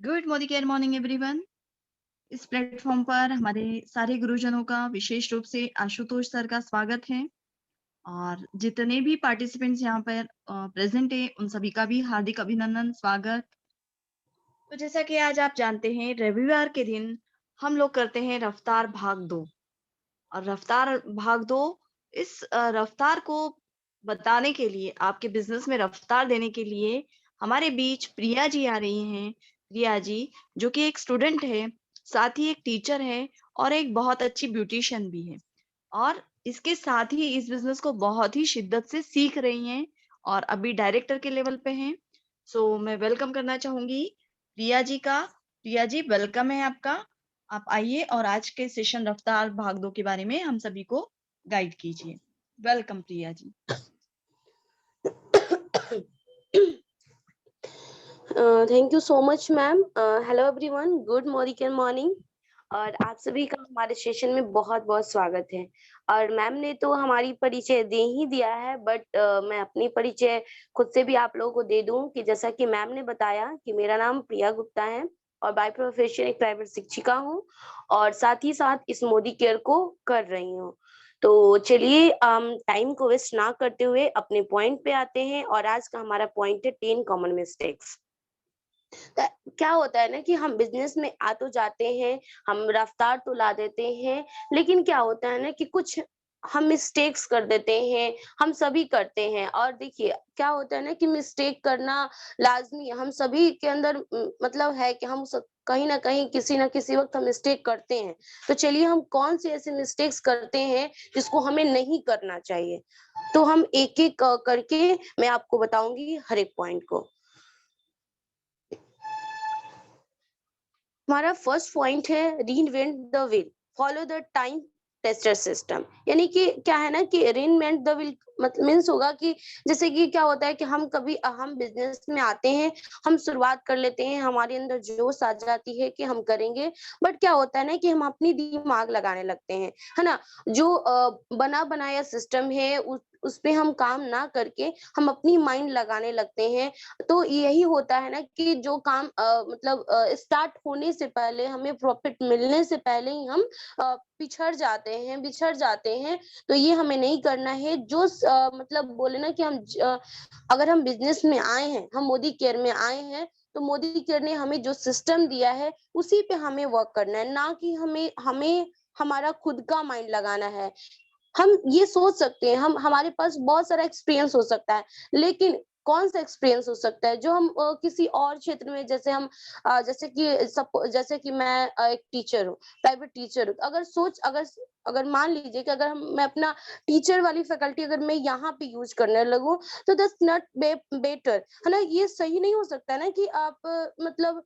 Good morning everyone. इस platform पर हमारे सारे गुरुजनों का विशेष रूप से आशुतोष सर का स्वागत है और जितने भी पार्टिसिपेंट्स यहाँ पर प्रेजेंट है उन सभी का भी हार्दिक अभिनंदन स्वागत। तो जैसा कि आज आप जानते हैं रविवार के दिन हम लोग करते हैं रफ्तार भाग दो और रफ्तार भाग दो इस रफ्तार को बताने के लिए आपके बिजनेस में रफ्तार देने के लिए हमारे बीच प्रिया जी आ रही हैं। प्रिया जी जो कि एक स्टूडेंट है, साथ ही एक टीचर है और एक बहुत अच्छी ब्यूटिशियन भी है और इसके साथ ही इस बिजनेस को बहुत ही शिद्दत से सीख रही हैं और अभी डायरेक्टर के लेवल पे हैं। सो मैं वेलकम करना चाहूंगी प्रिया जी का। प्रिया जी वेलकम है आपका। आप आइए और आज के सेशन रफ्तार भाग दो के बारे में हम सभी को गाइड कीजिए। Welcome Priya ji. Thank you so much ma'am. Hello everyone, good morning. और आप सभी का हमारे सेशन में बहुत बहुत स्वागत है। और मैम ने तो हमारी परिचय दे ही दिया है, बट मैं अपनी परिचय खुद से भी आप लोगों को दे दूं कि जैसा कि मैम ने बताया कि मेरा नाम प्रिया गुप्ता है और बाय प्रोफेशन एक प्राइवेट शिक्षिका हूँ और साथ ही साथ इस मोदी केयर को कर रही हूँ। तो चलिए टाइम को वेस्ट ना करते हुए अपने पॉइंट पे आते हैं और आज का हमारा पॉइंट है 10 कॉमन मिस्टेक्स। क्या होता है ना कि हम बिजनेस में आ तो जाते हैं, हम रफ्तार तो ला देते हैं, लेकिन क्या होता है ना कि कुछ हम मिस्टेक्स कर देते हैं। हम सभी करते हैं और देखिए क्या होता है ना कि मिस्टेक करना लाजमी है। हम सभी के अंदर मतलब है कि हम सब कहीं ना कहीं किसी ना किसी वक्त हम मिस्टेक करते हैं। तो चलिए हम कौन से ऐसे मिस्टेक्स करते हैं जिसको हमें नहीं करना चाहिए, तो हम एक एक करके मैं आपको बताऊंगी हर एक पॉइंट को। हमारा फर्स्ट पॉइंट है reinvent the wheel, follow the time tester system. यानी कि क्या है ना कि रीइन्वेंट द व्हील मतलब मीन्स होगा कि जैसे कि क्या होता है कि हम बिजनेस में आते हैं, हम शुरुआत कर लेते हैं, हमारे अंदर जोश आ जाती है कि हम करेंगे। बट क्या होता है ना कि हम अपनी दिमाग लगाने लगते हैं, है ना। जो बना बनाया सिस्टम है उस पे हम काम ना करके हम अपनी माइंड लगाने लगते हैं। तो यही होता है ना कि जो काम मतलब स्टार्ट होने से पहले, हमें प्रॉफिट मिलने से पहले ही हम बिछड़ जाते हैं। तो ये हमें नहीं करना है। मतलब बोले ना कि अगर हम बिजनेस में आए हैं, हम मोदी केयर में आए हैं, तो मोदी केयर ने हमें जो सिस्टम दिया है उसी पे हमें वर्क करना है, ना कि हमें हमें हमारा खुद का माइंड लगाना है। हम ये सोच सकते हैं, हम हमारे पास बहुत सारा एक्सपीरियंस हो सकता है, लेकिन कौन सा एक्सपीरियंस हो सकता है जो हम किसी और क्षेत्र में, जैसे कि मैं एक टीचर हूँ, प्राइवेट टीचर हूँ। अगर अगर मान लीजिए कि अगर मैं अपना टीचर वाली फैकल्टी अगर मैं यहाँ पे यूज करने लगूं, तो दैट्स नॉट बेटर, है ना। ये सही नहीं हो सकता ना कि आप मतलब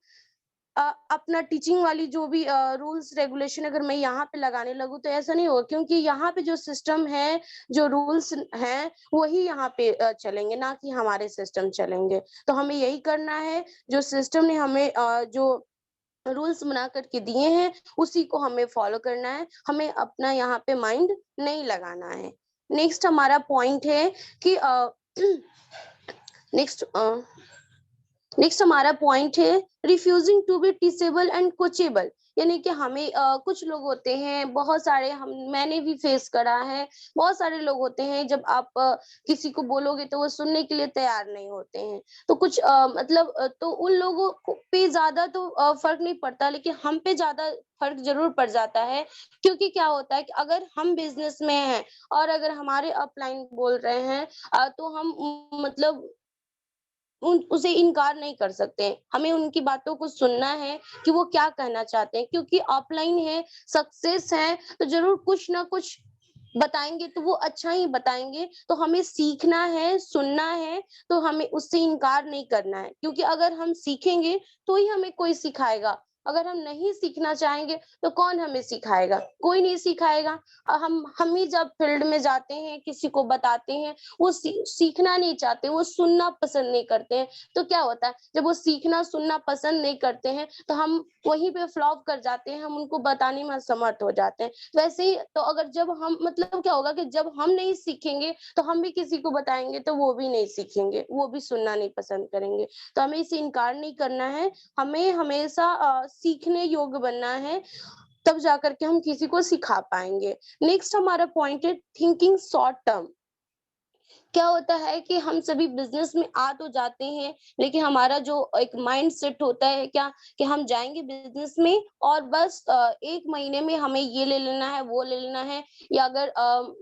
अपना टीचिंग वाली जो भी रूल्स रेगुलेशन अगर मैं यहाँ पे लगाने लगूँ तो ऐसा नहीं होगा, क्योंकि यहाँ पे जो सिस्टम है, जो रूल्स हैं, वही यहाँ पे चलेंगे, ना कि हमारे सिस्टम चलेंगे। तो हमें यही करना है, जो सिस्टम ने हमें जो रूल्स बना करके दिए हैं उसी को हमें फॉलो करना है। हमें अपना यहाँ पे माइंड नहीं लगाना है। नेक्स्ट हमारा पॉइंट है कि नेक्स्ट नेक्स्ट हमारा पॉइंट है refusing to be teachable and coachable. यानी कि हमें कुछ लोग होते हैं, बहुत सारे, हम मैंने भी फेस करा है, बहुत सारे लोग होते हैं जब आप किसी को बोलोगे तो वो सुनने के लिए तैयार नहीं होते हैं। तो कुछ तो उन लोगों पे ज्यादा तो फर्क नहीं पड़ता, लेकिन हम पे ज्यादा फर्क जरूर पड़ जाता है। क्योंकि क्या होता है कि अगर हम बिजनेस में हैं और अगर हमारे अपलाइन बोल रहे हैं तो हम मतलब उसे इनकार नहीं कर सकते। हमें उनकी बातों को सुनना है कि वो क्या कहना चाहते हैं, क्योंकि ऑफलाइन है, सक्सेस है, तो जरूर कुछ ना कुछ बताएंगे, तो वो अच्छा ही बताएंगे। तो हमें सीखना है, सुनना है, तो हमें उससे इनकार नहीं करना है, क्योंकि अगर हम सीखेंगे तो ही हमें कोई सिखाएगा। अगर हम नहीं सीखना चाहेंगे तो कौन हमें सिखाएगा? कोई नहीं सिखाएगा। हम ही जब फील्ड में जाते हैं, किसी को बताते हैं, वो सीखना नहीं चाहते, वो सुनना पसंद नहीं करते हैं, तो क्या होता है, जब वो सीखना सुनना पसंद नहीं करते हैं तो हम वहीं पे फ्लॉप कर जाते हैं, हम उनको बताने में असमर्थ हो जाते हैं। वैसे ही तो अगर जब हम मतलब क्या होगा कि जब हम नहीं सीखेंगे तो हम भी किसी को बताएँगे तो वो भी नहीं सीखेंगे, वो भी सुनना नहीं पसंद करेंगे। तो हमें इसे इनकार नहीं करना है, हमें हमेशा सीखने योग्य बनना है, तब जाकर के हम किसी को सिखा पाएँगे। नेक्स्ट हमारा पॉइंट है थिंकिंग शॉर्ट टर्म। क्या होता है कि हम सभी बिज़नेस में आ तो जाते हैं, लेकिन हमारा जो एक माइंड सेट होता है क्या कि हम जाएँगे बिज़नेस में और बस 1 महीने में हमें ये ले लेना है, वो ले लेना है, या अगर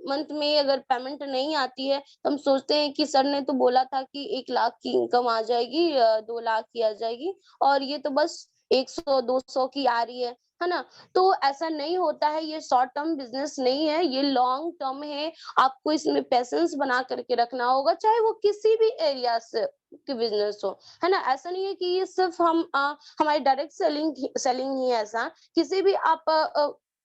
मंथ में अगर पेमेंट नहीं आती है, तो हम सोचते हैं कि सर ने तो बोला था कि 1 लाख की इनकम आ जाएगी, 2 लाख की आ जाएगी, और ये तो बस 100 200 की आ रही है ना? तो ऐसा नहीं होता है, ये शॉर्ट टर्म बिज़नेस नहीं है, ये लॉन्ग टर्म है। आपको इसमें पेशेंस बना करके रखना होगा, चाहे वो किसी भी एरिया से की बिज़नेस हो, है ना? ऐसा नहीं है कि ये सिर्फ़ हमारी डायरेक्ट सेलिंग ही है ऐसा, किसी भी आप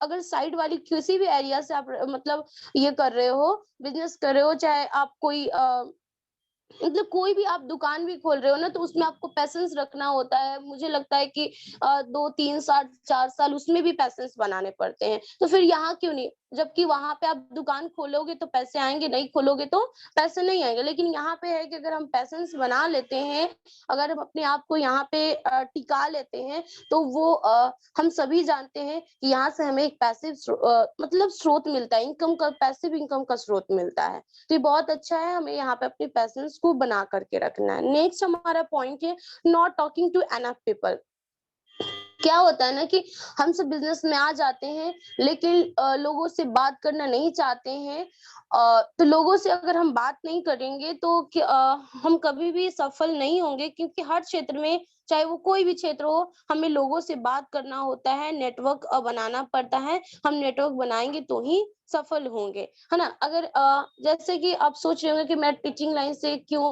अगर साइड वाली किसी भी एरिया से आप मतलब ये कर रहे हो, बिज़नेस कर रहे हो, चाहे आप कोई मतलब कोई भी आप दुकान भी खोल रहे हो ना, तो उसमें आपको पेशेंस रखना होता है। मुझे लगता है कि 2-3 साल, 4 साल उसमें भी पेशेंस बनाने पड़ते हैं। तो फिर यहाँ क्यों नहीं? जबकि वहाँ पे आप दुकान खोलोगे तो पैसे आएँगे, नहीं खोलोगे तो पैसे नहीं आएँगे। लेकिन यहाँ पे है कि अगर हम पेशेंस बना लेते हैं, अगर हम अपने आप को यहाँ पे टिका लेते हैं, तो वो हम सभी जानते हैं कि यहाँ से हमें एक मतलब स्रोत मिलता है, इनकम का पैसिव इनकम का स्रोत मिलता है। तो ये बहुत अच्छा है, हमें यहाँ पे अपने पैशंस को बना करके रखना है। नेक्स्ट हमारा पॉइंट है not talking to enough people. क्या होता है ना कि हम सब बिज़नेस में आ जाते हैं, लेकिन लोगों से बात करना नहीं चाहते हैं। तो लोगों से अगर हम बात नहीं करेंगे तो हम कभी भी सफल नहीं होंगे, क्योंकि हर क्षेत्र में, चाहे वो कोई भी क्षेत्र हो, हमें लोगों से बात करना होता है, नेटवर्क बनाना पड़ता है। हम नेटवर्क बनाएँगे तो ही सफल होंगे, है ना? अगर जैसे कि आप सोच रहे होंगे कि मैं टीचिंग लाइन से क्यों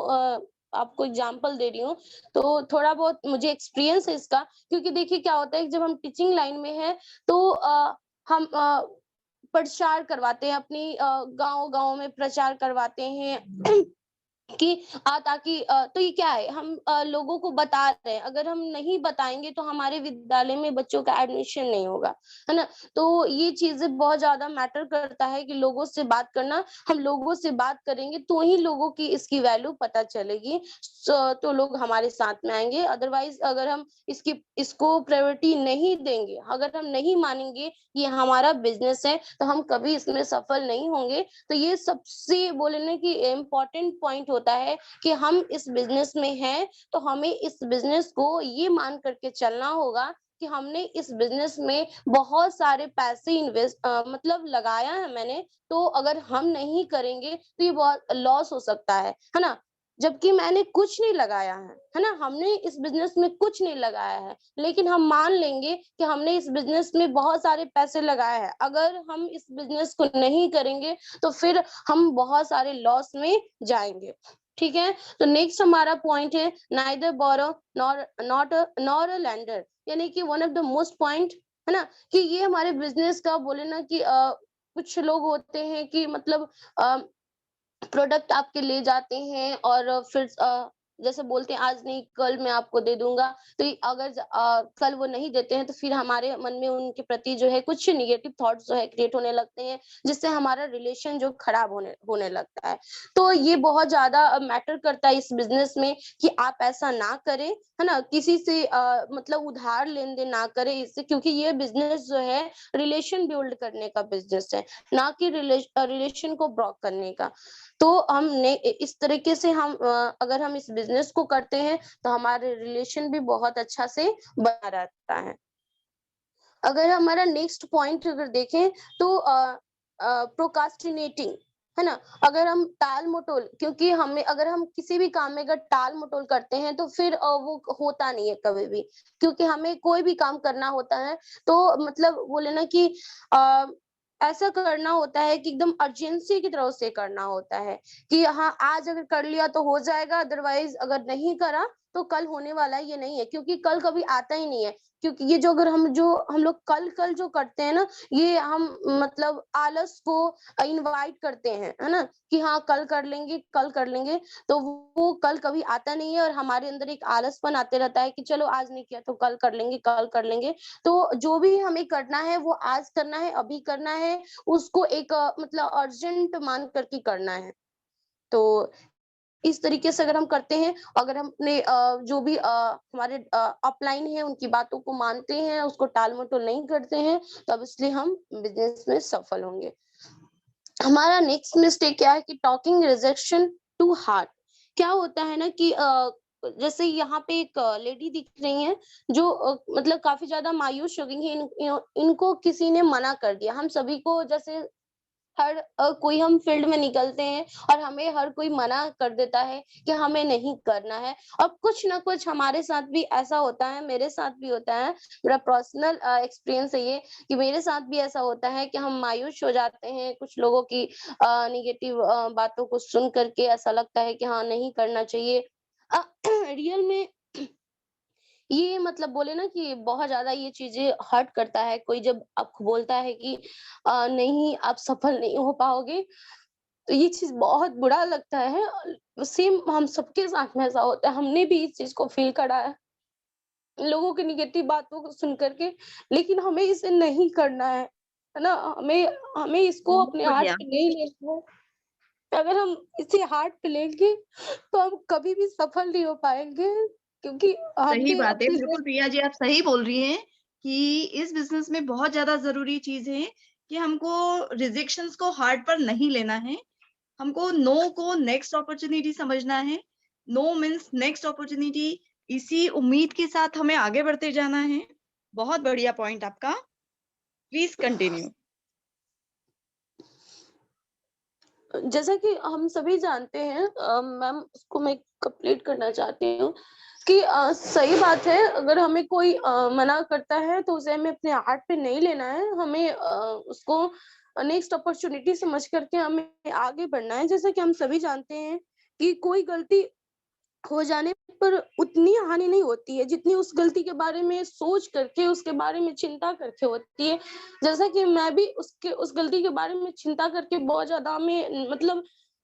आपको एग्ज़ाम्पल दे रही हूँ, तो थोड़ा बहुत मुझे एक्सपीरियंस है इसका। क्योंकि देखिए क्या होता है कि जब हम टीचिंग लाइन में हैं तो हम प्रचार करवाते हैं, अपनी गाँव-गाँव में प्रचार करवाते हैं कि ताकि तो ये क्या है, हम लोगों को बता रहे हैं, अगर हम नहीं बताएँगे तो हमारे विद्यालय में बच्चों का एडमिशन नहीं होगा, है ना? तो ये चीज़ें बहुत ज़्यादा मैटर करता है कि लोगों से बात करना, हम लोगों से बात करेंगे तो ही लोगों की इसकी वैल्यू पता चलेगी, तो लोग हमारे साथ में आएँगे, अदरवाइज़ अगर हम इसको प्रायोरिटी नहीं देंगे, अगर हम नहीं मानेंगे ये हमारा बिज़नेस है, तो हम कभी इसमें सफल नहीं होंगे। तो ये सबसे बोले ना कि इम्पोर्टेंट पॉइंट होता है कि हम इस बिज़नेस में हैं, तो हमें इस बिज़नेस को ये मान करके चलना होगा कि हमने इस बिज़नेस में बहुत सारे पैसे मतलब लगाया है मैंने, तो अगर हम नहीं करेंगे तो ये बहुत लॉस हो सकता है ना? जबकि मैंने कुछ नहीं लगाया है ना? हमने इस बिज़नेस में कुछ नहीं लगाया है, लेकिन हम मान लेंगे कि हमने इस बिज़नेस में बहुत सारे पैसे लगाए हैं। अगर हम इस बिज़नेस को नहीं करेंगे, तो फिर हम बहुत सारे लॉस में जाएँगे। ठीक है? तो नेक्स्ट हमारा पॉइंट है neither borrow nor a lender, यानी कि one of the most point, है ना? कि ये हमारे बिज़नेस का बोले ना कि कुछ लोग होते हैं कि मतलब अ प्रोडक्ट आपके ले जाते हैं और फिर जैसे बोलते हैं आज नहीं कल मैं आपको दे दूँगा, तो ये अगर कल वो नहीं देते हैं तो फिर हमारे मन में उनके प्रति जो है कुछ नेगेटिव थॉट्स जो है क्रिएट होने लगते हैं, जिससे हमारा रिलेशन जो खराब होने होने लगता है। तो ये बहुत ज़्यादा मैटर करता है इस बिज़नेस में कि आप ऐसा ना करें, है ना? किसी से मतलब उधार लेन-देन ना करें इससे, क्योंकि ये बिज़नेस जो है रिलेशन बिल्ड करने का बिज़नेस है, ना कि रिलेशन को ब्रोक करने का। तो हमने इस तरीके से अगर हम इस बिज़नेस को करते हैं, तो हमारे रिलेशन भी बहुत अच्छा से बना रहता है। अगर हमारा नेक्स्ट पॉइंट अगर देखें तो प्रोक्रास्टिनेटिंग, है ना? अगर हम टाल-मटोल, क्योंकि हमें अगर हम किसी भी काम में अगर टाल-मटोल करते हैं तो फिर वो होता नहीं है कभी भी। क्योंकि हमें कोई भी काम करना होता है तो मतलब बोले ना कि अ, ऐसा करना होता है कि एकदम अर्जेंसी की तरह से करना होता है कि हाँ, आज अगर कर लिया तो हो जाएगा, अदरवाइज़ अगर नहीं करा तो कल होने वाला ये नहीं है, क्योंकि कल कभी आता ही नहीं है। क्योंकि ये जो हम लोग कल जो करते हैं ना, ये हम मतलब आलस को इनवाइट करते हैं, है ना? कि हाँ, कल कर लेंगे, तो वो कल कभी आता नहीं है और हमारे अंदर एक आलसपन आते रहता है कि चलो आज नहीं किया तो कल कर लेंगे, कल कर लेंगे। तो जो भी हमें करना है वो आज करना है, अभी करना है, उसको एक मतलब अर्जेंट मान कर के करना है। तो इस तरीके से अगर हम करते हैं, अगर हम अपने जो भी हमारे अपलाइन है उनकी बातों को मानते हैं, उसको टाल-मटोल नहीं करते हैं, तब इसलिए हम बिज़नेस में सफल होंगे। हमारा नेक्स्ट मिस्टेक क्या है कि टॉकिंग रिजेक्शन टू हार्ड। क्या होता है ना कि जैसे यहाँ पे एक लेडी दिख रही हैं जो मतलब काफ़ी ज़्यादा मायूस हो गई हैं, इनको किसी ने मना कर दिया। हम सभी को जैसे हर कोई हम फील्ड में निकलते हैं और हमें हर कोई मना कर देता है कि हमें नहीं करना है, और कुछ ना कुछ हमारे साथ भी ऐसा होता है, मेरे साथ भी होता है। मेरा पर्सनल एक्सपीरियंस है ये कि मेरे साथ भी ऐसा होता है कि हम मायूस हो जाते हैं कुछ लोगों की नेगेटिव बातों को सुन करके। ऐसा लगता है कि हाँ, नहीं करना चाहिए। रियल में ये मतलब बोले ना कि बहुत ज़्यादा ये चीज़ें हर्ट करता है, कोई जब आपको बोलता है कि नहीं आप सफल नहीं हो पाओगे, तो ये चीज़ बहुत बुरा लगता है। सेम हम सबके साथ में ऐसा होता है, हमने भी इस चीज़ को फ़ील करा है, लोगों की नेगेटिव बातों को सुन कर के, लेकिन हमें इसे नहीं करना है ना? हमें हमें इसको बहुत अपने हार्ट बढ़िया। पे नहीं लेना है। अगर हम इसे हार्ट पे लेंगे, तो हम कभी भी सफल नहीं हो पाएँगे, क्योंकि सही हमने बात है, अपनी बिल्कुल प्रिया जी आप सही बोल रही हैं कि इस बिज़नेस में बहुत ज़्यादा ज़रूरी चीज़ है कि हमको रिजेक्शंस को हार्ट पर नहीं लेना है। हमको नो को नेक्स्ट अपॉर्च्युनिटी समझना है। नो मीन्स नेक्स्ट अपॉर्च्युनिटी, इसी उम्मीद के साथ हमें आगे बढ़ते जाना है। बहुत बढ़िया पॉइंट आपका। Please continue. जैसा कि हम सभी जानते हैं, मैम उसको मैं कंप्लीट करना चाहती हूँ कि सही बात है, अगर हमें कोई मना करता है तो उसे हमें अपने हार्ट पे नहीं लेना है, हमें उसको नेक्स्ट अपॉर्चुनिटी समझ करके हमें आगे बढ़ना है। जैसा कि हम सभी जानते हैं कि कोई गलती हो जाने पर उतनी हानि नहीं होती है जितनी उस गलती के बारे में सोच करके, उसके बारे में चिंता करके होती है। जैसा कि मैं भी उस गलती के बारे में चिंता करके बहुत ज़्यादा हमें मतलब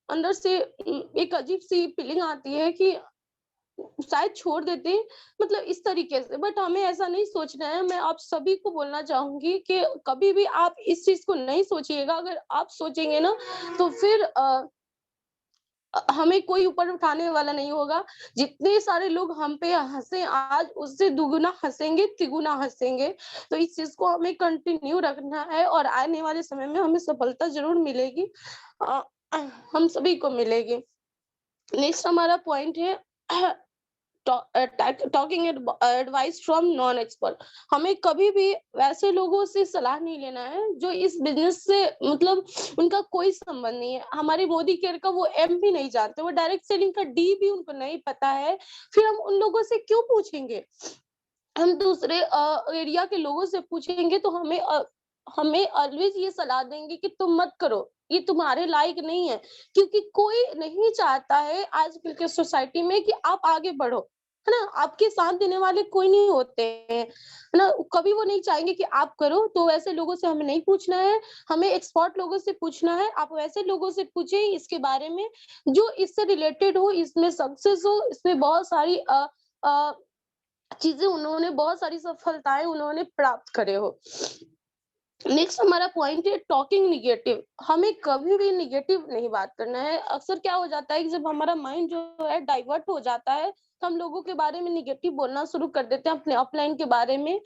अंदर से एक अजीब-सी फीलिंग आती है कि शायद छोड़ देते, मतलब इस तरीके से। बट हमें ऐसा नहीं सोचना है। मैं आप सभी को बोलना चाहूँगी कि कभी भी आप इस चीज़ को नहीं सोचिएगा। अगर आप सोचेंगे ना, तो फिर हमें कोई ऊपर उठाने वाला नहीं होगा। जितने सारे लोग हम पे हँसे आज, उससे दुगुना हँसेंगे, तिगुना हँसेंगे। तो इस चीज़ को हमें कंटिन्यू रखना है और आने वाले समय में हमें सफलता ज़रूर मिलेगी। अ, हम सभी को मिलेगी। नेक्स्ट हमारा पॉइंट है talking advice from non expert. हमें कभी भी वैसे लोगों से सलाह नहीं लेना है जो इस बिजनेस से मतलब उनका कोई संबंध नहीं है। हमारे मोदी केयर का वो एम भी नहीं जानते, वो डायरेक्ट सेलिंग का डी भी उनको नहीं पता है। फिर हम उन लोगों से क्यों पूछेंगे? हम दूसरे एरिया के लोगों से पूछेंगे तो हमें ऑलवेज ये सलाह देंगे कि तुम मत करो, ये तुम्हारे लायक नहीं है। क्योंकि कोई नहीं चाहता है आजकल के सोसाइटी में कि आप आगे बढ़ो, है ना? आपके साथ देने वाले कोई नहीं होते हैं, है ना? कभी वो नहीं चाहेंगे कि आप करो, तो वैसे लोगों से हमें नहीं पूछना है, हमें एक्सपर्ट लोगों से पूछना है। आप वैसे लोगों से पूछें इसके बारे में जो इससे रिलेटेड हो, इसमें सक्सेस हो, इसमें बहुत सारी अ, चीज़ें उन्होंने बहुत सारी सफलताएँ उन्होंने प्राप्त करे हो। नेक्स्ट हमारा पॉइंट है टॉकिंग नेगेटिव। हमें कभी भी नेगेटिव नहीं बात करना है। अक्सर क्या हो जाता है कि जब हमारा माइंड जो है डाइवर्ट हो जाता है, तो हम लोगों के बारे में नेगेटिव बोलना शुरू कर देते हैं, अपने अपलाइन के बारे में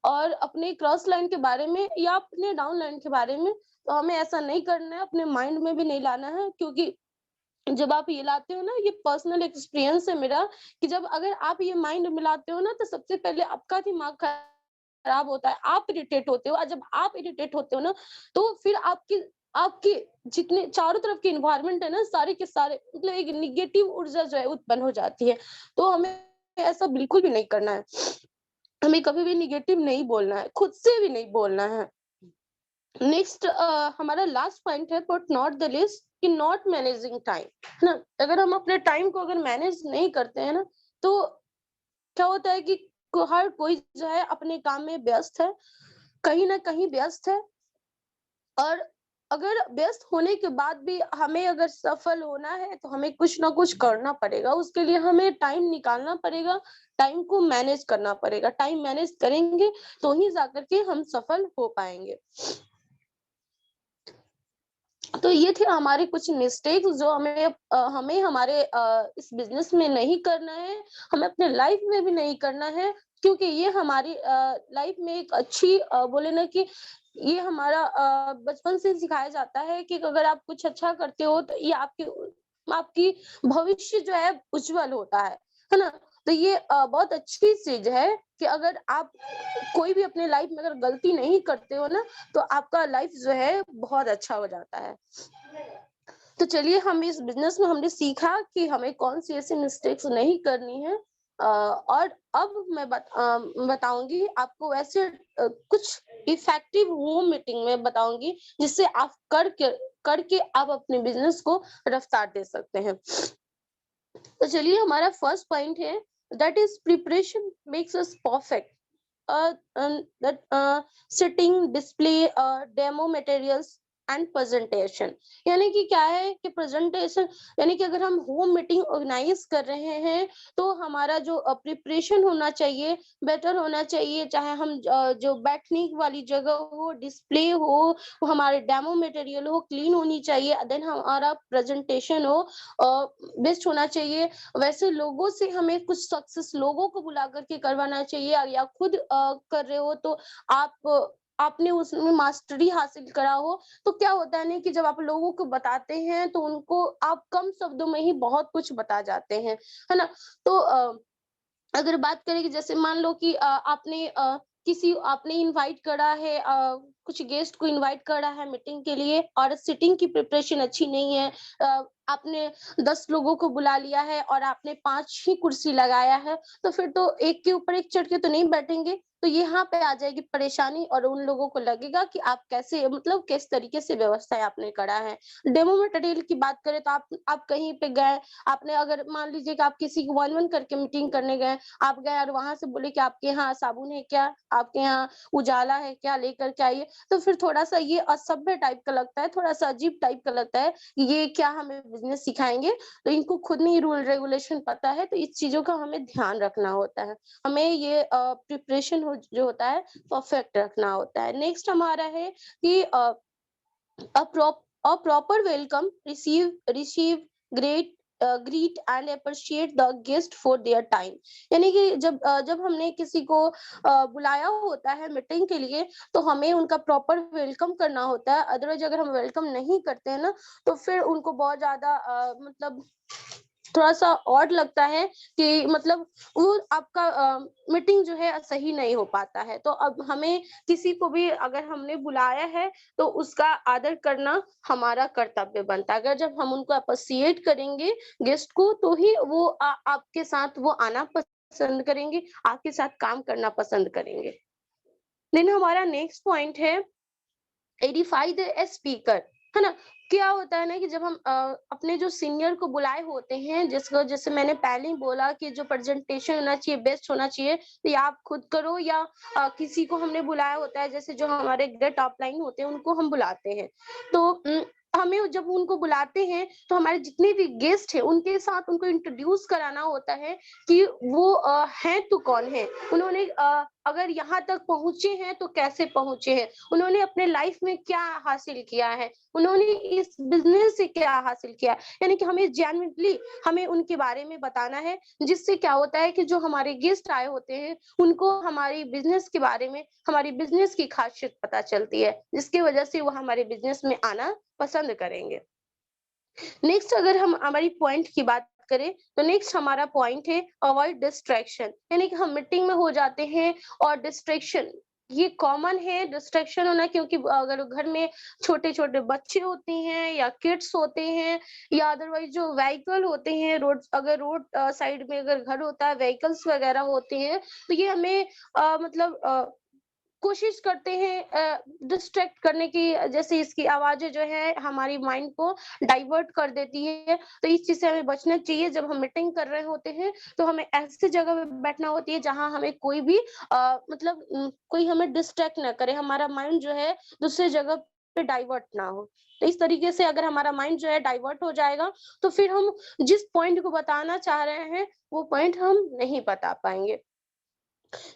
और अपने क्रॉस लाइन के बारे में या अपने डाउन लाइन के बारे में। तो हमें ऐसा नहीं करना है, अपने माइंड में भी नहीं लाना है, क्योंकि जब आप ये लाते हो ना, ये पर्सनल एक्सपीरियंस है मेरा कि जब अगर आप ये माइंड मिलाते हो ना, तो सबसे पहले आपका दिमाग खराब होता है, आप इरिटेट होते हो और जब आप इरिटेट होते हो ना, तो फिर आपकी आपके जितने चारों तरफ के एनवायरनमेंट है ना, सारे के सारे मतलब एक नेगेटिव ऊर्जा जो है उत्पन्न हो जाती है। तो हमें ऐसा बिल्कुल भी नहीं करना है। हमें कभी भी नेगेटिव नहीं बोलना है, खुद से भी नहीं बोलना है। नेक्स्ट हमारा लास्ट पॉइंट है बट नॉट द लीस्ट कि नॉट मैनेजिंग टाइम, है ना? अगर हम अपने टाइम को अगर मैनेज नहीं करते हैं ना, तो क्या होता है कि हर कोई जो है अपने काम में व्यस्त है, कहीं न कहीं व्यस्त है, और अगर व्यस्त होने के बाद भी हमें अगर सफल होना है तो हमें कुछ ना कुछ करना पड़ेगा। उसके लिए हमें टाइम निकालना पड़ेगा, टाइम को मैनेज करना पड़ेगा। टाइम मैनेज करेंगे तो ही जाकर के हम सफल हो पाएँगे। तो ये थे हमारे कुछ मिस्टेक्स जो हमें हमारे इस बिज़नेस में नहीं करना है, हमें अपने लाइफ में भी नहीं करना है, क्योंकि ये हमारी लाइफ में एक अच्छी बोले ना कि ये हमारा बचपन से सिखाया जाता है कि अगर आप कुछ अच्छा करते हो तो ये आपकी भविष्य जो है उज्जवल होता है ना? तो ये बहुत अच्छी चीज़ है कि अगर आप कोई भी अपने लाइफ में अगर गलती नहीं करते हो ना, तो आपका लाइफ जो है बहुत अच्छा हो जाता है। तो चलिए, हम इस बिज़नेस में हमने सीखा कि हमें कौन-सी ऐसी मिस्टेक्स नहीं करनी है, और अब मैं बताऊँगी आपको ऐसे कुछ इफेक्टिव होम मीटिंग में बताऊँगी जिससे आप करके आप अपने बिज़नेस को रफ्तार दे सकते हैं। तो चलिए, हमारा फर्स्ट पॉइंट है, that is preparation makes us perfect. That sitting, display, demo materials and presentation. यानी कि क्या है कि प्रेजेंटेशन, यानी कि अगर हम होम मीटिंग ऑर्गेनाइज कर रहे हैं तो हमारा जो प्रिपरेशन होना चाहिए बेटर होना चाहिए, चाहे हम जो बैठने वाली जगह हो, डिस्प्ले हो, वो हमारे डेमो मटेरियल हो, क्लीन होनी चाहिए, देन हमारा प्रेजेंटेशन हो बेस्ट होना चाहिए। वैसे लोगों से हमें कुछ सक्सेस लोगों को बुला करके करवाना चाहिए, या खुद कर रहे हो तो आपने उसमें मास्टरी हासिल करा हो, तो क्या होता है ना कि जब आप लोगों को बताते हैं तो उनको आप कम शब्दों में ही बहुत कुछ बता जाते हैं, है ना? तो अगर बात करें कि जैसे मान लो कि आपने इनवाइट करा है, कुछ गेस्ट को इनवाइट करा है मीटिंग के लिए, और सिटिंग की प्रिपरेशन अच्छी नहीं है। आपने 10 लोगों को बुला लिया है और आपने 5 ही कुर्सी लगाया है, तो फिर तो एक के ऊपर एक चढ़ के तो नहीं बैठेंगे। तो यहाँ पे आ जाएगी परेशानी, और उन लोगों को लगेगा कि आप कैसे, मतलब किस तरीके से व्यवस्था आपने करा है। डेमो मटेरियल की बात करें तो आप कहीं पे गए, आपने अगर मान लीजिए कि आप किसी को 1-1 करके मीटिंग करने गए, आप गए और वहाँ से बोले कि आपके यहाँ साबुन है क्या? आपके यहाँ उजाला है क्या? लेकर के आइए। तो फिर थोड़ा-सा ये असभ्य टाइप का लगता है, थोड़ा-सा अजीब टाइप का लगता है कि ये क्या हमें बिज़नेस सिखाएँगे? तो इनको खुद नहीं रूल रेगुलेशन पता है, तो इस चीज़ों का हमें ध्यान रखना होता है। हमें ये प्रिपरेशन जो होता है परफेक्ट रखना होता है। नेक्स्ट हमारा है कि a proper welcome, receive great greet and appreciate the guest for their time। यानी कि जब हमने किसी को बुलाया होता है मीटिंग के लिए, तो हमें उनका प्रॉपर वेलकम करना होता है। अदरवाइज अगर हम वेलकम नहीं करते हैं ना, तो फिर उनको बहुत ज्यादा मतलब थोड़ा-सा ऑड लगता है कि मतलब वो आपका मीटिंग जो है सही नहीं हो पाता है। तो अब हमें किसी को भी अगर हमने बुलाया है, तो उसका आदर करना हमारा कर्तव्य बनता है। अगर जब हम उनको एप्रिशिएट करेंगे गेस्ट को, तो ही वो आपके साथ वो आना पसंद करेंगे, आपके साथ काम करना पसंद करेंगे। देन हमारा नेक्स्ट पॉइंट है एडिफाई द स्पीकर, है ना? क्या होता है ना कि जब हम अपने जो सीनियर को बुलाए होते हैं, जिसको जैसे मैंने पहले ही बोला कि जो प्रेजेंटेशन होना चाहिए बेस्ट होना चाहिए, तो या आप खुद करो या किसी को हमने बुलाया होता है, जैसे जो हमारे टॉप लाइन होते हैं उनको हम बुलाते हैं। तो हमें जब उनको बुलाते हैं तो हमारे जितने भी गेस्ट हैं उनके साथ उनको इंट्रोड्यूस कराना होता है कि वो हैं तो कौन है, उन्होंने अगर यहाँ तक पहुंचे हैं तो कैसे पहुंचे हैं, उन्होंने अपने लाइफ में क्या हासिल किया है, उन्होंने इस बिजनेस से क्या हासिल किया है। यानी कि हमें जेन्युइनली हमें उनके बारे में बताना है, जिससे क्या होता है कि जो हमारे गेस्ट आए होते हैं उनको हमारी बिजनेस के बारे में, हमारी बिजनेस की खासियत पता चलती है, जिसकी वजह से वो हमारे बिजनेस में आना पसंद करेंगे। नेक्स्ट अगर हम हमारी पॉइंट की बात करें, तो नेक्स्ट हमारा पॉइंट है अवॉइड डिस्ट्रैक्शन। यानी कि हम मीटिंग में हो जाते हैं और डिस्ट्रैक्शन ये कॉमन है, डिस्ट्रैक्शन होना, क्योंकि अगर घर में छोटे-छोटे बच्चे होते हैं या किड्स होते हैं या अदरवाइज जो व्हीकल होते हैं, रोड साइड में अगर घर होता है, व्हीकल्स वगैरह होते हैं, तो ये हमें मतलब कोशिश करते हैं डिस्ट्रैक्ट करने की, जैसे इसकी आवाज़ें जो है हमारी माइंड को डाइवर्ट कर देती है। तो इस चीज़ से हमें बचना चाहिए। जब हम मीटिंग कर रहे होते हैं, तो हमें ऐसी जगह पे बैठना होती है जहाँ हमें कोई भी मतलब कोई हमें डिस्ट्रैक्ट ना करे, हमारा माइंड जो है दूसरी जगह पे डाइवर्ट ना हो। तो इस तरीके से अगर हमारा माइंड जो है डाइवर्ट हो जाएगा, तो फिर हम जिस पॉइंट को बताना चाह रहे हैं, वो पॉइंट हम नहीं बता पाएँगे।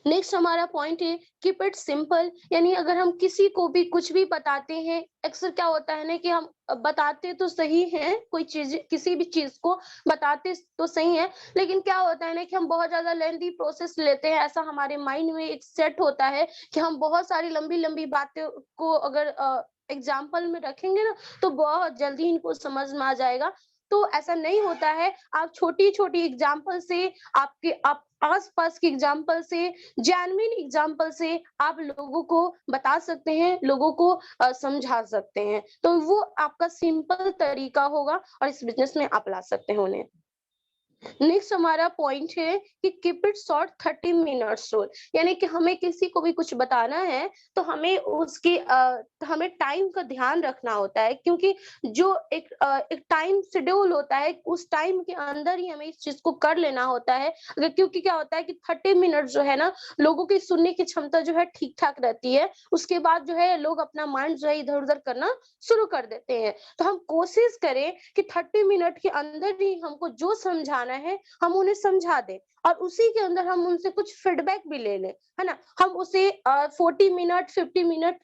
नेक्स्ट हमारा पॉइंट है कीप इट सिंपल, यानी अगर हम किसी को भी कुछ भी बताते हैं, अक्सर क्या होता है ना कि हम बताते तो सही हैं, कोई चीज किसी भी चीज को बताते तो सही है, लेकिन क्या होता है ना कि हम बहुत ज्यादा लेंथी प्रोसेस लेते हैं। ऐसा हमारे माइंड में एक सेट होता है कि हम बहुत सारी लंबी लंबी बातें को अगर एग्जाम्पल में रखेंगे ना, तो बहुत जल्दी इनको समझ में आ जाएगा। तो ऐसा नहीं होता है। आप छोटी छोटी एग्जाम्पल से, आपके आप आस-पास के एग्जाम्पल से, जेन्युइन एग्जाम्पल से आप लोगों को बता सकते हैं, लोगों को समझा सकते हैं। तो वो आपका सिंपल तरीका होगा और इस बिज़नेस में आप ला सकते हैं उन्हें। नेक्स्ट हमारा पॉइंट है कि keep it short 30 minutes rule, यानी कि हमें किसी को भी कुछ बताना है, तो हमें उसकी हमें टाइम का ध्यान रखना होता है, क्योंकि जो एक टाइम शेड्यूल होता है, उस टाइम के अंदर ही हमें इस चीज को कर लेना होता है। क्योंकि क्या होता है कि 30 मिनट जो है ना, लोगों की सुनने की क्षमता जो है ठीक ठाक रहती है। उसके बाद जो है लोग अपना माइंड जो है इधर उधर करना शुरू कर देते हैं। तो हम कोशिश करें कि 30 मिनट के अंदर ही हमको जो समझाना है, हम उन्हें समझा दें और उसी के अंदर हम उनसे कुछ फीडबैक भी ले लें, है ना? हम उसे 40 मिनट, 50 मिनट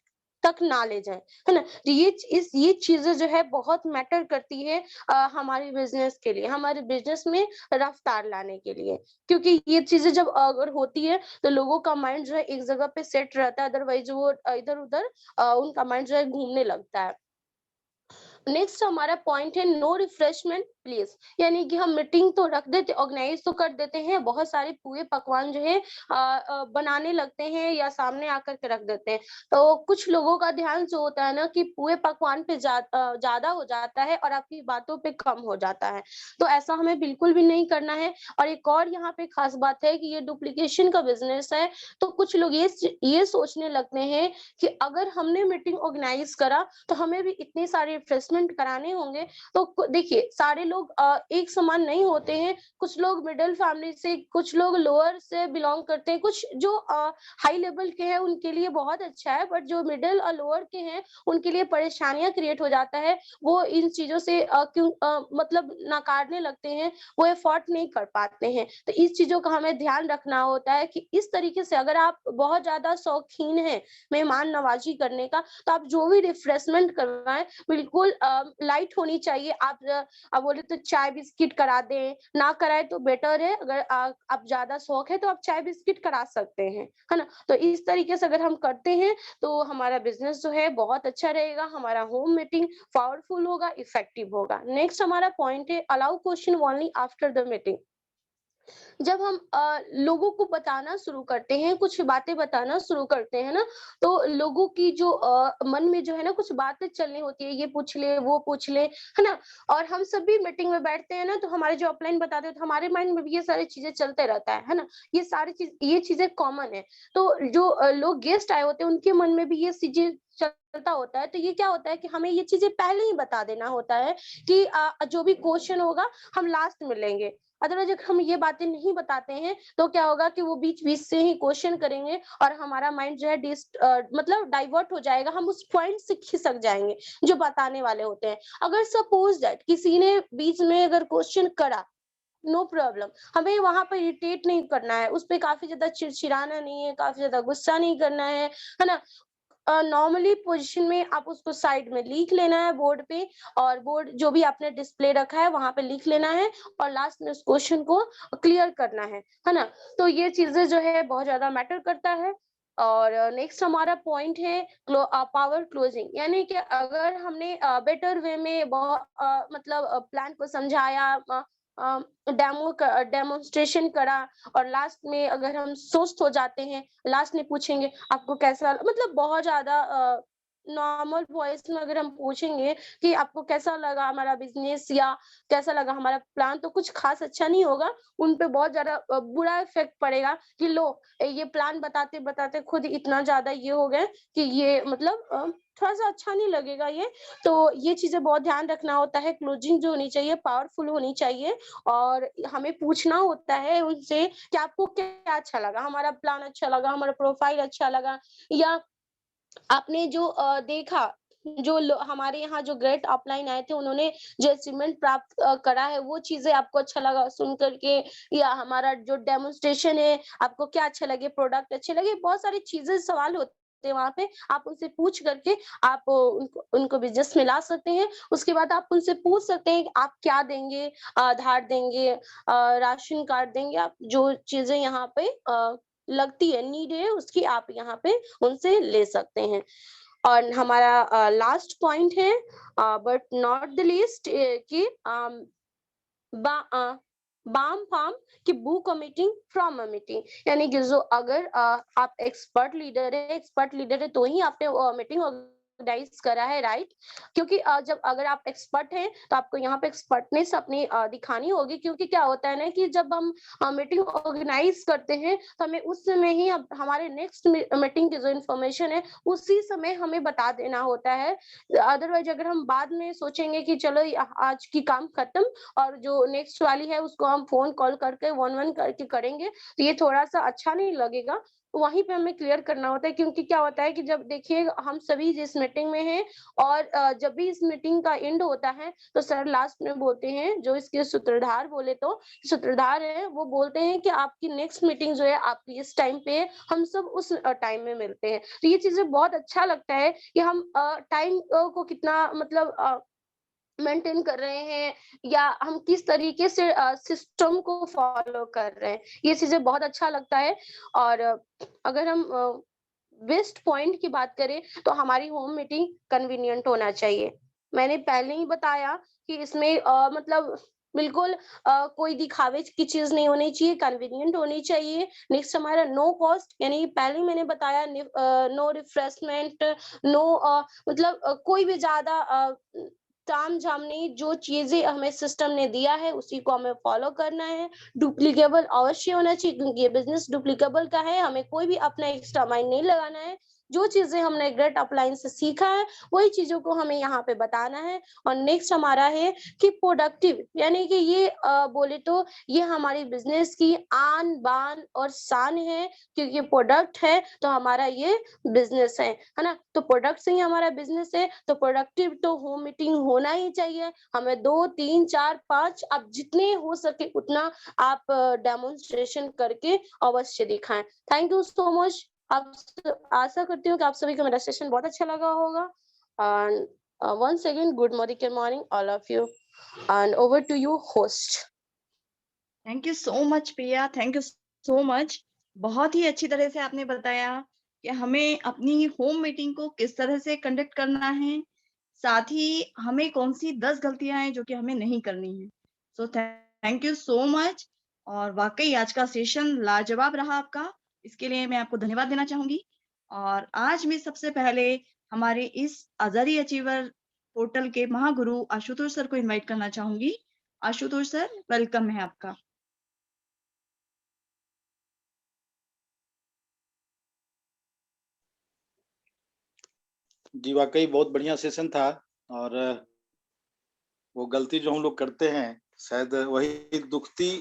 तक ना ले जाएँ, है ना? तो ये चीज़ें जो है बहुत मैटर करती है हमारे बिज़नेस के लिए, हमारे बिज़नेस में रफ्तार लाने के लिए। क्योंकि ये चीज़ें जब अगर होती है, तो लोगों का माइंड जो है एक जगह पे सेट रहता है, अदरवाइज़ वो इधर-उधर उनका माइंड जो है घूमने लगता है। नेक्स्ट हमारा पॉइंट है नो रिफ्रेशमेंट प्लीज, यानी कि हम मीटिंग तो रख देते, ऑर्गेनाइज तो कर देते हैं, बहुत सारे पूरे पकवान जो है बनाने लगते हैं या सामने आकर के रख देते हैं। तो कुछ लोगों का ध्यान जो होता है ना कि पूरे पकवान पे ज्यादा हो जाता है और आपकी बातों पे कम हो जाता है। तो ऐसा हमें बिल्कुल भी नहीं करना है। और एक और यहाँ पे खास बात है कि ये डुप्लीकेशन का बिजनेस है। तो कुछ लोग ये सोचने लगते हैं कि अगर हमने मीटिंग ऑर्गेनाइज करा, तो हमें भी इतने सारे रिफ्रेशमेंट कराने होंगे। तो देखिए, सारे लोग एक समान नहीं होते हैं। कुछ लोग मिडिल फैमिली से, कुछ लोग लोअर से बिलोंग करते हैं, कुछ जो हाई लेवल के हैं उनके लिए बहुत अच्छा है, बट जो मिडिल और लोअर के हैं उनके लिए परेशानियां क्रिएट हो जाता है। वो इन चीजों से क्यों मतलब नकारने लगते हैं, वो एफर्ट नहीं कर पाते हैं। तो इस चीजों का हमें ध्यान रखना होता है कि इस तरीके से अगर आप बहुत ज्यादा शौकीन हैं मेहमान नवाजी करने का, तो आप जो भी रिफ्रेशमेंट करवाएं बिल्कुल लाइट होनी चाहिए। आप बोले तो चाय बिस्किट करा दें, ना कराए तो बेटर है। अगर आप ज्यादा शौक है तो आप चाय बिस्किट करा सकते हैं, है ना? तो इस तरीके से अगर हम करते हैं, तो हमारा बिजनेस जो है बहुत अच्छा रहेगा, हमारा होम मीटिंग पावरफुल होगा, इफेक्टिव होगा। नेक्स्ट हमारा पॉइंट है allow question only after the meeting. जब हम लोगों को बताना शुरू करते हैं, कुछ बातें बताना शुरू करते हैं ना, तो लोगों की जो मन में जो है ना कुछ बातें चलनी होती है, ये पूछ ले, वो पूछ ले, है ना? और हम सब भी मीटिंग में बैठते हैं ना, तो हमारे जो अपलाइन बताते हैं, तो हमारे माइंड में भी ये सारी चीज़ें चलते रहता है ना? ये चीज़ें कॉमन है। तो जो लोग गेस्ट आए होते हैं, उनके मन में भी ये चीज़ें चलता होता है। तो ये क्या होता है कि हमें ये चीज़ें पहले ही बता देना होता है कि जो भी क्वेश्चन होगा, हम लास्ट में लेंगे। अदरवाइज अगर हम ये बातें नहीं बताते हैं, तो क्या होगा कि वो बीच-बीच से ही क्वेश्चन करेंगे और हमारा माइंड जो है मतलब डाइवर्ट हो जाएगा, हम उस पॉइंट से खिसक जाएँगे, जो बताने वाले होते हैं। अगर सपोज़ दैट किसी ने बीच में अगर क्वेश्चन करा, नो प्रॉब्लम, हमें वहाँ पे इरिटेट नहीं करना है, उसपे काफ़ी ज़्यादा चिड़चिड़ाना नहीं है, काफ़ी ज़्यादा गुस्सा नहीं करना है ना? नॉर्मली पोजीशन में आप उसको साइड में लिख लेना है बोर्ड पे, और बोर्ड जो भी आपने डिस्प्ले रखा है वहां पे लिख लेना है और लास्ट में उस क्वेश्चन को क्लियर करना है ना? तो ये चीजें जो है बहुत ज्यादा मैटर करता है। और नेक्स्ट हमारा पॉइंट है पावर क्लोजिंग, यानी कि अगर हमने बेटर वे में बहुत मतलब प्लान को समझाया, डेमोन्स्ट्रेशन करा, और लास्ट में अगर हम सुस्त हो जाते हैं, लास्ट में पूछेंगे आपको कैसा, मतलब बहुत ज़्यादा नॉर्मल वॉइस में अगर हम पूछेंगे कि आपको कैसा लगा हमारा बिज़नेस या कैसा लगा हमारा प्लान, तो कुछ ख़ास अच्छा नहीं होगा। उन पे बहुत ज़्यादा बुरा इफ़ेक्ट पड़ेगा कि लो ये प्लान बताते-बताते खुद इतना ज़्यादा ये हो गए कि ये मतलब थोड़ा-सा अच्छा नहीं लगेगा ये। तो ये चीज़ें बहुत ध्यान रखना होता है, क्लोजिंग जो होनी चाहिए पावरफुल होनी चाहिए और हमें पूछना होता है उनसे कि आपको क्या अच्छा लगा? हमारा प्लान अच्छा लगा, हमारा प्रोफाइल अच्छा लगा या आपने जो देखा, जो हमारे यहाँ जो ग्रेट अपलाइन आए थे, उन्होंने जो अचीवमेंट प्राप्त करा है, वो चीज़ें आपको अच्छा लगा सुन कर के या हमारा जो डेमोन्स्ट्रेशन है, आपको क्या अच्छे लगे, प्रोडक्ट अच्छे लगे, बहुत सारी चीज़ें सवाल होते हैं वहाँ पे। आप उनसे पूछ करके आप उनको उनको बिज़नेस में ला सकते हैं। उसके बाद आप उनसे पूछ सकते हैं कि आप क्या देंगे? आधार देंगे, राशन कार्ड देंगे, आप जो चीज़ें यहाँ पे लगती है, नीड है, उसकी आप यहाँ पे उनसे ले सकते हैं। और हमारा लास्ट पॉइंट है बट नॉट द लीस्ट कि बा अ, बाम फार्म की book meeting from a meeting, यानी कि जो अगर आप एक्सपर्ट लीडर है तो ही आपने मीटिंग ऑर्गेनाइज करा है, राइट? क्योंकि जब अगर आप एक्सपर्ट हैं तो आपको यहाँ पे एक्सपर्टनेस अपनी दिखानी होगी, क्योंकि क्या होता है ना कि जब हम मीटिंग ऑर्गेनाइज करते हैं तो हमें उस समय ही हमारे नेक्स्ट मीटिंग की जो इन्फॉर्मेशन है उसी समय हमें बता देना होता है। अदरवाइज अगर हम बाद में सोचेंगे कि चलो आज की काम खत्म और जो नेक्स्ट वाली है उसको हम फ़ोन कॉल करके वन वन करके करेंगे, तो ये थोड़ा-सा अच्छा नहीं लगेगा। वहीं पे हमें क्लियर करना होता है, क्योंकि क्या होता है कि जब देखिए हम सभी जिस मीटिंग में हैं और जब भी इस मीटिंग का एंड होता है, तो सर लास्ट में बोलते हैं, जो इसके सूत्रधार बोले तो सूत्रधार हैं, वो बोलते हैं कि आपकी नेक्स्ट मीटिंग जो है आपकी इस टाइम पे है, हम सब उस टाइम में मिलते हैं। तो ये चीज़ें बहुत अच्छा लगता है कि हम टाइम को कितना मतलब मेंटेन कर रहे हैं या हम किस तरीके से सिस्टम को फॉलो कर रहे हैं, ये चीजें बहुत अच्छा लगता है। और अगर हम बेस्ट पॉइंट की बात करें तो हमारी होम मीटिंग कन्वीनियंट होना चाहिए। मैंने पहले ही बताया कि इसमें मतलब बिल्कुल कोई दिखावे की चीज नहीं होनी चाहिए, कन्वीनियंट होनी चाहिए। नेक्स्ट हमारा नो कॉस्ट, यानी पहले ही मैंने बताया, नो रिफ्रेशमेंट, नो मतलब कोई भी ज्यादा ताम-झाम नहीं, जो चीज़ें हमें सिस्टम ने दिया है उसी को हमें फॉलो करना है। डुप्लीकेबल अवश्य होना चाहिए, क्योंकि ये बिज़नेस डुप्लीकेबल का है, हमें कोई भी अपना एक्स्ट्रा माइंड नहीं लगाना है। जो चीज़ें हमने ग्रेट अपलाइन से सीखा है, वही चीज़ों को हमें यहाँ पे बताना है। और नेक्स्ट हमारा है कि प्रोडक्टिव, यानी कि ये बोले तो ये हमारी बिज़नेस की आन-बान और शान है, क्योंकि प्रोडक्ट है तो हमारा ये बिज़नेस है ना? तो प्रोडक्ट से ही हमारा बिज़नेस है, तो प्रोडक्टिव तो होम मीटिंग होना ही चाहिए। हमें 2, 3, 4, 5 आप जितने हो सके उतना आप डेमोन्स्ट्रेशन करके अवश्य दिखाएँ। Thank you so much. आप आशा करती हूँ कि आप सभी को मेरा सेशन बहुत अच्छा लगा होगा। And once again good morning all of you and over to you host. Thank you so much Priya, thank you so much. बहुत ही अच्छी तरह से आपने बताया कि हमें अपनी होम मीटिंग को किस तरह से कंडक्ट करना है, साथ ही हमें कौन-सी 10 गलतियाँ हैं जो कि हमें नहीं करनी है। So thank you so much और वाक़ई आज का सेशन लाजवाब रहा आपका, इसके लिए मैं आपको धन्यवाद देना चाहूँगी। और आज मैं सबसे पहले हमारे इस अज़री अचीवर पोर्टल के महागुरु आशुतोष सर को इनवाइट करना चाहूँगी। आशुतोष सर, वेलकम है आपका। जी, वाक़ई बहुत बढ़िया सेशन था और वो गलती जो हम लोग करते हैं, शायद वही दुखती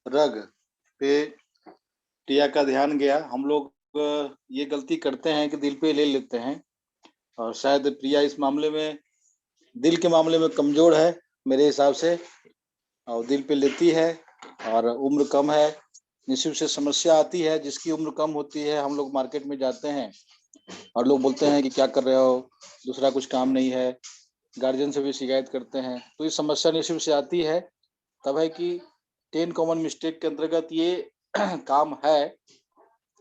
रग पे टिया का ध्यान गया। हम लोग ये गलती करते हैं कि दिल पे ले लेते हैं और शायद प्रिया इस मामले में दिल के मामले में कमज़ोर है मेरे हिसाब से और दिल पे लेती है और उम्र कम है। निश्चित से समस्या आती है, जिसकी उम्र कम होती है, हम लोग मार्केट में जाते हैं और लोग बोलते हैं कि क्या कर रहे हो, दूसरा कुछ काम नहीं है, गार्जियन से भी शिकायत करते हैं। तो ये समस्या निश्चित से आती है, तब है कि 10 कॉमन मिस्टेक के अंतर्गत ये काम है,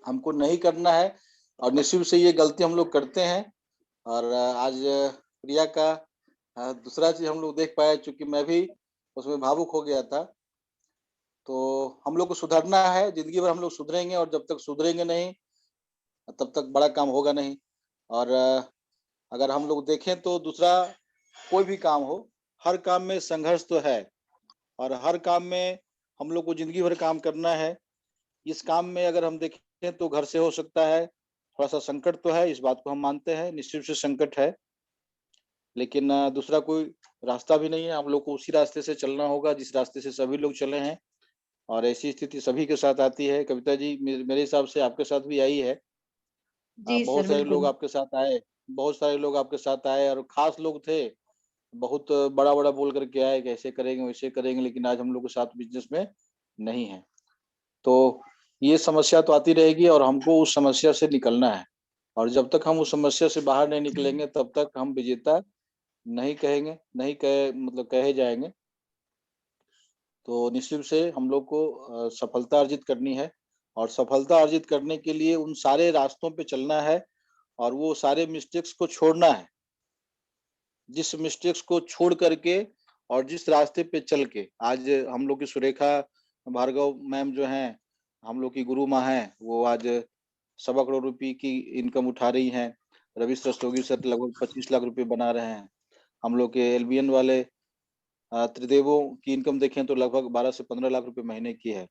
हमको नहीं करना है और निश्चित से ये गलती हम लोग करते हैं। और आज प्रिया का दूसरा चीज़ हम लोग देख पाए, चूँकि मैं भी उसमें भावुक हो गया था। तो हम लोग को सुधरना है, ज़िंदगी भर हम लोग सुधरेंगे और जब तक सुधरेंगे नहीं, तब तक बड़ा काम होगा नहीं। और अगर हम लोग देखें तो दूसरा कोई भी काम हो, हर काम में संघर्ष तो है और हर काम में हम लोग को जिंदगी भर काम करना है। इस काम में अगर हम देखें तो घर से हो सकता है, थोड़ा-सा संकट तो है, इस बात को हम मानते हैं, निश्चित रूप से संकट है। लेकिन दूसरा कोई रास्ता भी नहीं है, हम लोग को उसी रास्ते से चलना होगा जिस रास्ते से सभी लोग चले हैं और ऐसी स्थिति सभी के साथ आती है। कविता जी, मेरे हिसाब से आपके साथ भी आई है। जी बहुत सर, सारे लोग बिल्कुल। आपके साथ आए, बहुत सारे लोग आपके साथ आए और खास लोग थे, बहुत बड़ा-बड़ा बोल कर के आए कि ऐसे करेंगे, वैसे करेंगे, लेकिन आज हम लोग के साथ बिज़नेस में नहीं है। तो ये समस्या तो आती रहेगी और हमको उस समस्या से निकलना है और जब तक हम उस समस्या से बाहर नहीं निकलेंगे तब तक हम विजेता नहीं कहेंगे, नहीं कहे मतलब कहे जाएँगे। तो निश्चित रूप से हम लोग को सफलता अर्जित करनी है और सफलता अर्जित करने के लिए उन सारे रास्तों पे चलना है और वो सारे मिस्टेक्स को छोड़ना है। जिस मिस्टेक्स को छोड़ करके और जिस रास्ते पे चल के आज हम लोग की सुरेखा भार्गव मैम जो हैं, हम लोग की गुरु माँ हैं, वो आज सवा करोड़ रुपए की इनकम उठा रही हैं। रवीश रस्तोगी सर लगभग 25 लाख रुपए बना रहे हैं। हम लोग के एलबीएन वाले त्रिदेवों की इनकम देखें तो लगभग 12 से 15 लाख रुपए महीने की है।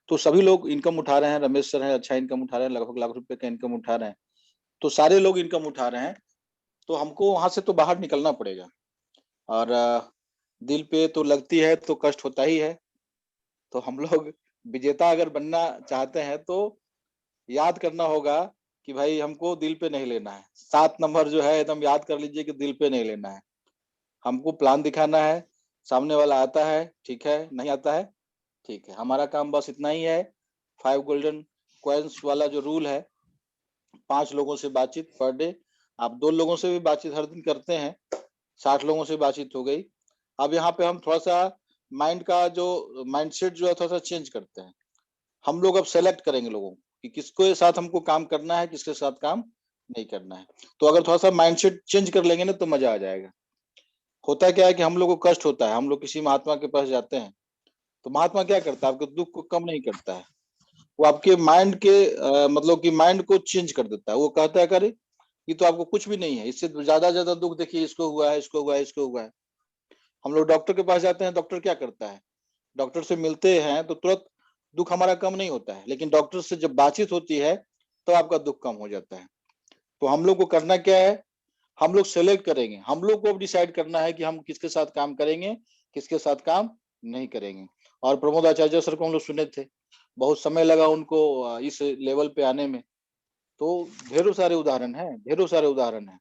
तो सभी लोग इनकम उठा रहे हैं, रमेश सर हैं अच्छा इनकम उठा रहे हैं, लगभग लाख रुपए का इनकम उठा रहे हैं। तो सारे लोग इनकम उठा रहे हैं, तो हमको वहाँ से तो बाहर निकलना पड़ेगा और दिल पे तो लगती है तो कष्ट होता ही है। तो हम लोग विजेता अगर बनना चाहते हैं तो याद करना होगा कि भाई हमको दिल पे नहीं लेना है। 7 नंबर जो है एकदम याद कर लीजिए कि दिल पे नहीं लेना है। हमको प्लान दिखाना है, सामने वाला आता है, ठीक है, नहीं आता है, ठीक है। हमारा काम बस इतना ही है, 5 गोल्डन कॉइन्स वाला जो रूल है, 5 लोगों से बातचीत पर डे। आप 2 लोगों से भी बातचीत हर दिन करते हैं, 60 लोगों से बातचीत हो गई। अब यहाँ पे हम थोड़ा-सा माइंड का जो माइंडसेट जो है थोड़ा-सा चेंज करते हैं। हम लोग अब सेलेक्ट करेंगे लोगों को कि किसके साथ हमको काम करना है, किसके साथ काम नहीं करना है। तो अगर थोड़ा-सा माइंडसेट चेंज कर लेंगे ना तो मज़ा आ जाएगा। होता क्या है कि हम लोग को कष्ट होता है, हम लोग किसी महात्मा के पास जाते हैं, तो महात्मा क्या करता है, आपके दुःख को कम नहीं करता है। वो आपके माइंड के मतलब कि माइंड को चेंज कर देता है। वो कहता है कि अरे! ये तो आपको कुछ भी नहीं है, इससे ज़्यादा दुःख देखिए इसको हुआ है, इसको हुआ है, इसको हुआ है। हम लोग डॉक्टर के पास जाते हैं, डॉक्टर क्या करता है? डॉक्टर से मिलते हैं तो तुरंत दुःख हमारा कम नहीं होता है, लेकिन डॉक्टर से जब बातचीत होती है, तो आपका दुःख कम हो जाता है। तो हम लोग को करना क्या है? हम लोग सेलेक्ट करेंगे। हम लोग को अब डिसाइड करना है कि हम किसके साथ काम करेंगे, किसके साथ काम नहीं करेंगे। और प्रमोद आचार्य सर को हम लोग सुने थे। बहुत समय लगा उनको इस लेवल पे आने में। तो ढेरों सारे उदाहरण हैं, ढेरों सारे उदाहरण हैं।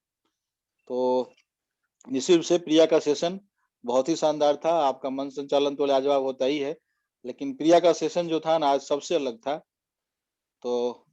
तो निश्चित रूप से प्रिया का सेशन बहुत ही शानदार था। आपका मन संचालन तो लाजवाब होता ही है, लेकिन प्रिया का सेशन जो था ना आज सबसे अलग था। तो